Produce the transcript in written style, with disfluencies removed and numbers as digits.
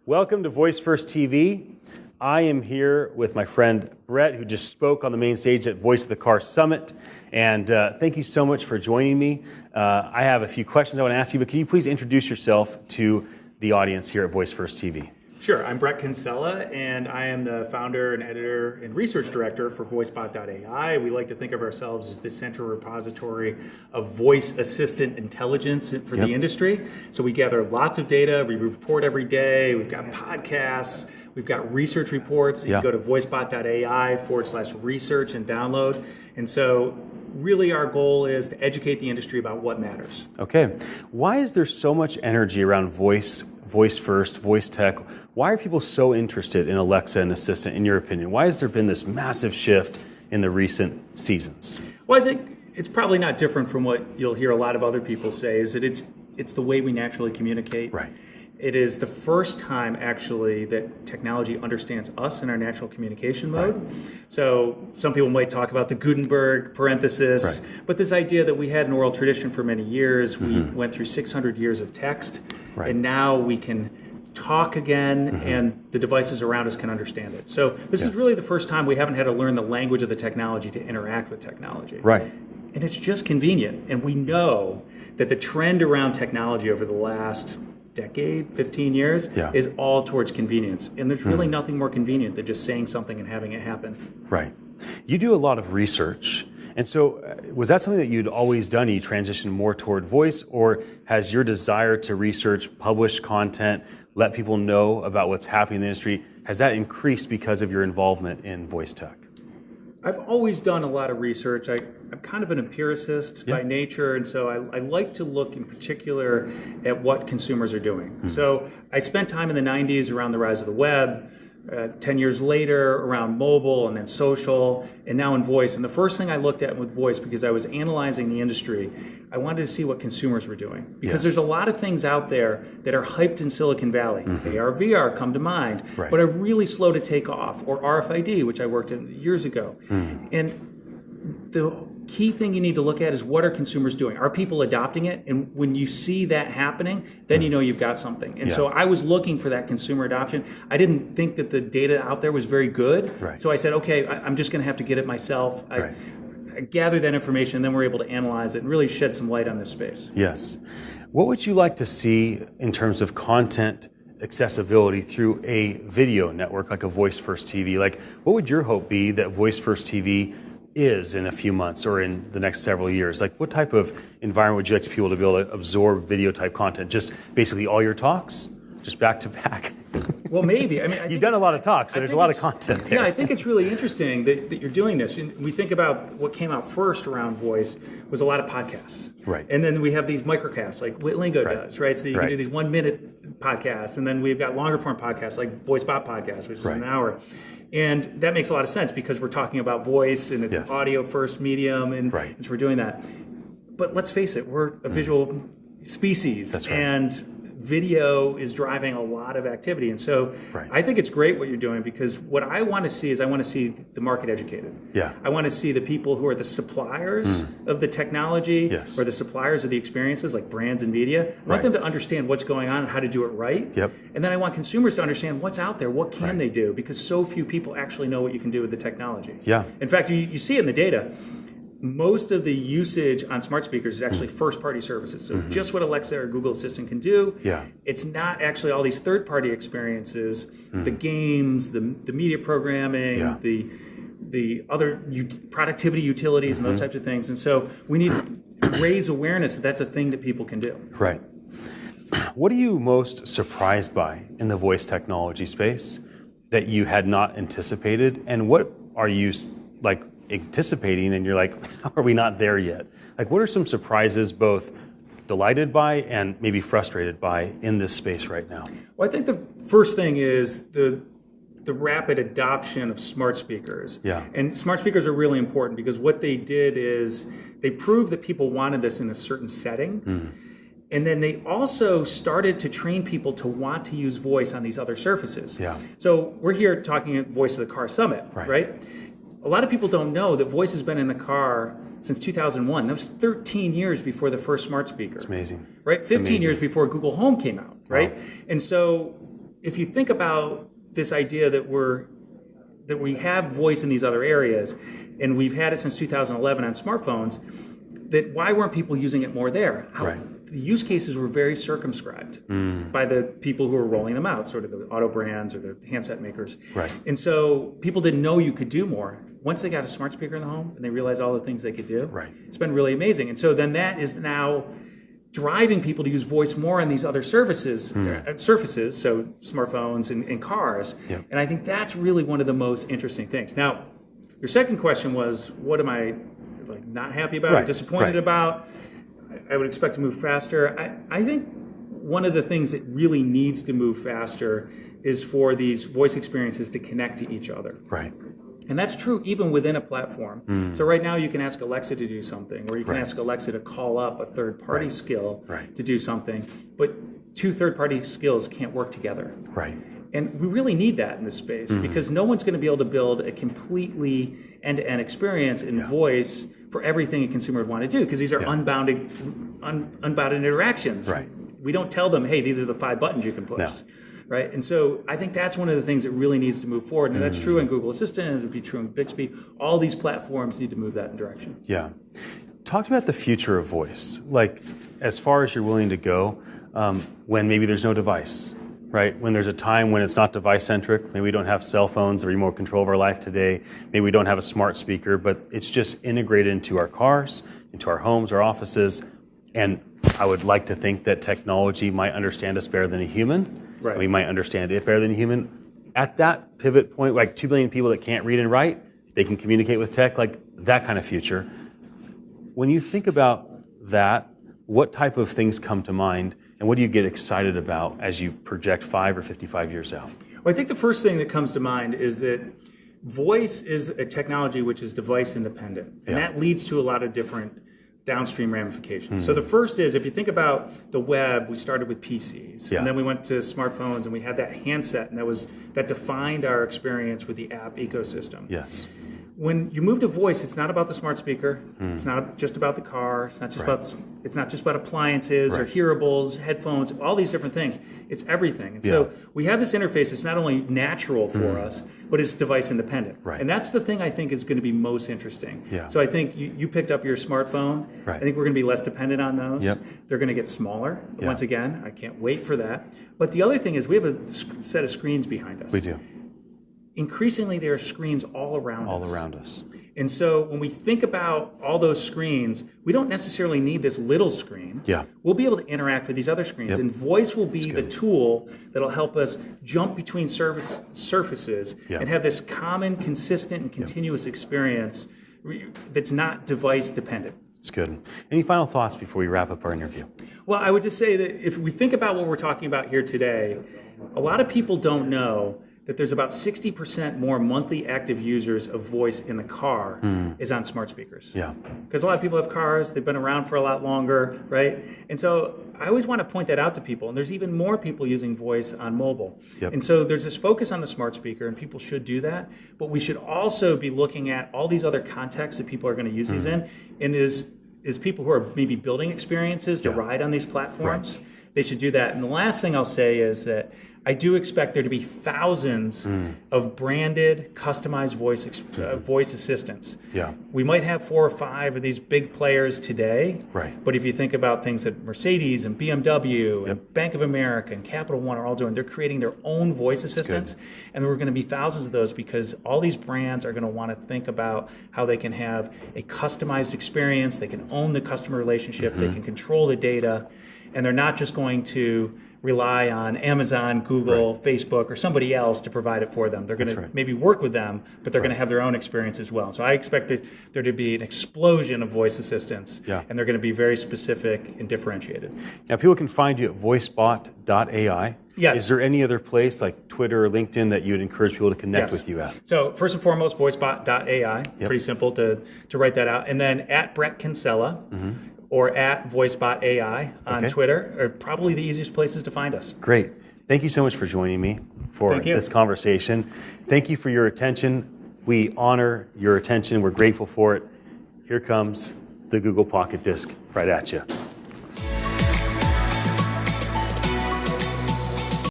Welcome to Voice First TV. I am here with my friend Brett, who just spoke on the main stage at Voice of the Car Summit. And thank you so much for joining me. I have a few questions I want to ask you, but can you please introduce yourself to the audience here at Voice First TV? Sure. I'm Brett Kinsella, and I am the founder and editor and research director for VoiceBot.ai. We like to think of ourselves as the central repository of voice assistant intelligence for the industry. So we gather lots of data. We report every day. We've got podcasts. We've got research reports. You can go to voicebot.ai/research and download. And so really our goal is to educate the industry about what matters. Okay. Why is there so much energy around voice first, voice tech? Why are people so interested in Alexa and Assistant, in your opinion? Why has there been this massive shift in the recent seasons? Well, I think it's probably not different from what you'll hear a lot of other people say, is that it's the way we naturally communicate. Right. It is the first time, actually, that technology understands us in our natural communication mode. Right. So some people might talk about the Gutenberg parenthesis, but this idea that we had an oral tradition for many years, we went through 600 years of text, and now we can talk again, and the devices around us can understand it. So this is really the first time we haven't had to learn the language of the technology to interact with technology. Right. And it's just convenient. And we know that the trend around technology over the last decade, 15 years, is all towards convenience. And there's really nothing more convenient than just saying something and having it happen. Right. You do a lot of research. And so was that something that you'd always done? You transitioned more toward voice, or has your desire to research, publish content, let people know about what's happening in the industry, has that increased because of your involvement in voice tech? I've always done a lot of research. I'm kind of an empiricist by nature, and so I like to look in particular at what consumers are doing. So I spent time in the 90s around the rise of the web, 10 years later around mobile and then social, and now in voice. And the first thing I looked at with voice, because I was analyzing the industry, I wanted to see what consumers were doing. Because there's a lot of things out there that are hyped in Silicon Valley. AR, VR come to mind, but are really slow to take off. Or RFID, which I worked in years ago. And the key thing you need to look at is, what are consumers doing? Are people adopting it? And when you see that happening, then you know you've got something. And so I was looking for that consumer adoption. I didn't think that the data out there was very good. So I said, okay, I'm just going to have to get it myself. I gathered that information, and then we're able to analyze it and really shed some light on this space. Yes. What would you like to see in terms of content accessibility through a video network like a Voice First TV? Like, what would your hope be that Voice First TV is in a few months or in the next several years? Like, what type of environment would you like people to be able to absorb video type content? Just basically all your talks, just back to back? Well, maybe. I mean, you've done a lot of talks, so there's a lot of content there. Yeah, I think it's really interesting that you're doing this. And we think about what came out first around voice was a lot of podcasts. Right. And then we have these microcasts like Lingo does, right? So you can do these 1 minute podcasts, and then we've got longer form podcasts like VoiceBot podcast, which is an hour. And that makes a lot of sense because we're talking about voice, and it's an audio first medium, and so we're doing that. But let's face it, we're a visual species. That's right. And video is driving a lot of activity. And so I think it's great what you're doing, because what I want to see is, I want to see the market educated. I want to see the people who are the suppliers of the technology or the suppliers of the experiences, like brands and media. I want them to understand what's going on and how to do it right. And then I want consumers to understand what's out there, what can they do, because so few people actually know what you can do with the technology. In fact, you see it in the data. Most of the usage on smart speakers is actually first-party services. So just what Alexa or Google Assistant can do. It's not actually all these third-party experiences, the games, the media programming, the other productivity utilities and those types of things. And so we need to raise awareness that that's a thing that people can do. Right. What are you most surprised by in the voice technology space that you had not anticipated? And what are you anticipating and you're like, how are we not there yet? Like, what are some surprises, both delighted by and maybe frustrated by, in this space right now? Well, I think the first thing is the rapid adoption of smart speakers. And smart speakers are really important because what they did is they proved that people wanted this in a certain setting. And then they also started to train people to want to use voice on these other surfaces. So we're here talking at Voice of the Car Summit, right? A lot of people don't know that voice has been in the car since 2001. That was 13 years before the first smart speaker. It's amazing. Right? 15 years before Google Home came out, right? And so if you think about this idea that we have voice in these other areas, and we've had it since 2011 on smartphones, that why weren't people using it more there? The use cases were very circumscribed by the people who were rolling them out, sort of the auto brands or the handset makers. And so people didn't know you could do more. Once they got a smart speaker in the home and they realized all the things they could do, it's been really amazing. And so then that is now driving people to use voice more on these other surfaces, so smartphones and cars. And I think that's really one of the most interesting things. Now, your second question was, what am I not happy about or disappointed about? I would expect to move faster. I think one of the things that really needs to move faster is for these voice experiences to connect to each other. And that's true even within a platform. So right now you can ask Alexa to do something, or you can ask Alexa to call up a third-party skill to do something, but two third-party skills can't work together. And we really need that in this space because no one's going to be able to build a completely end-to-end experience in voice for everything a consumer would want to do, because these are unbounded interactions. We don't tell them, hey, these are the 5 buttons you can push. And so I think that's one of the things that really needs to move forward. And that's true in Google Assistant, and it'll be true in Bixby. All these platforms need to move that in direction. Talk about the future of voice, like as far as you're willing to go, when maybe there's no device. When there's a time when it's not device-centric, maybe we don't have cell phones, the remote control of our life today, maybe we don't have a smart speaker, but it's just integrated into our cars, into our homes, our offices, and I would like to think that technology might understand us better than a human, and we might understand it better than a human. At that pivot point, like 2 billion people that can't read and write, they can communicate with tech, like that kind of future. When you think about that, what type of things come to mind? And what do you get excited about as you project 5 or 55 years out? Well, I think the first thing that comes to mind is that voice is a technology which is device independent. And that leads to a lot of different downstream ramifications. So the first is, if you think about the web, we started with PCs. And then we went to smartphones, and we had that handset, and that defined our experience with the app ecosystem. When you move to voice, it's not about the smart speaker. It's not just about the car. It's not just about appliances or hearables, headphones, all these different things. It's everything. And so we have this interface. It's not only natural for us, but it's device independent. And that's the thing I think is going to be most interesting. So I think you picked up your smartphone. I think we're going to be less dependent on those. They're going to get smaller. Once again, I can't wait for that. But the other thing is we have a set of screens behind us. We do. Increasingly, there are screens all around us. And so when we think about all those screens, we don't necessarily need this little screen. We'll be able to interact with these other screens. And voice will be the tool that'll help us jump between surfaces and have this common, consistent, and continuous experience that's not device dependent. It's good. Any final thoughts before we wrap up our interview? Well, I would just say that if we think about what we're talking about here today, a lot of people don't know that there's about 60% more monthly active users of voice in the car is on smart speakers. Because a lot of people have cars, they've been around for a lot longer, And so I always want to point that out to people. And there's even more people using voice on mobile. And so there's this focus on the smart speaker, and people should do that. But we should also be looking at all these other contexts that people are going to use these in. And is people who are maybe building experiences to ride on these platforms, they should do that. And the last thing I'll say is that I do expect there to be thousands of branded, customized voice assistants. We might have 4 or 5 of these big players today, but if you think about things that Mercedes and BMW and Bank of America and Capital One are all doing, they're creating their own voice assistants, and there are going to be thousands of those because all these brands are going to want to think about how they can have a customized experience, they can own the customer relationship, they can control the data, and they're not just going to rely on Amazon, Google, Facebook, or somebody else to provide it for them. They're going to maybe work with them, but they're going to have their own experience as well. So I expect there to be an explosion of voice assistants, and they're going to be very specific and differentiated. Now, people can find you at voicebot.ai. Is there any other place like Twitter or LinkedIn that you would encourage people to connect with you at? So first and foremost, voicebot.ai. Pretty simple to write that out. And then at Brett Kinsella, or at VoiceBotAI on Twitter are probably the easiest places to find us. Great. Thank you so much for joining me for this conversation. Thank you for your attention. We honor your attention. We're grateful for it. Here comes the Google Pocket Disc right at you.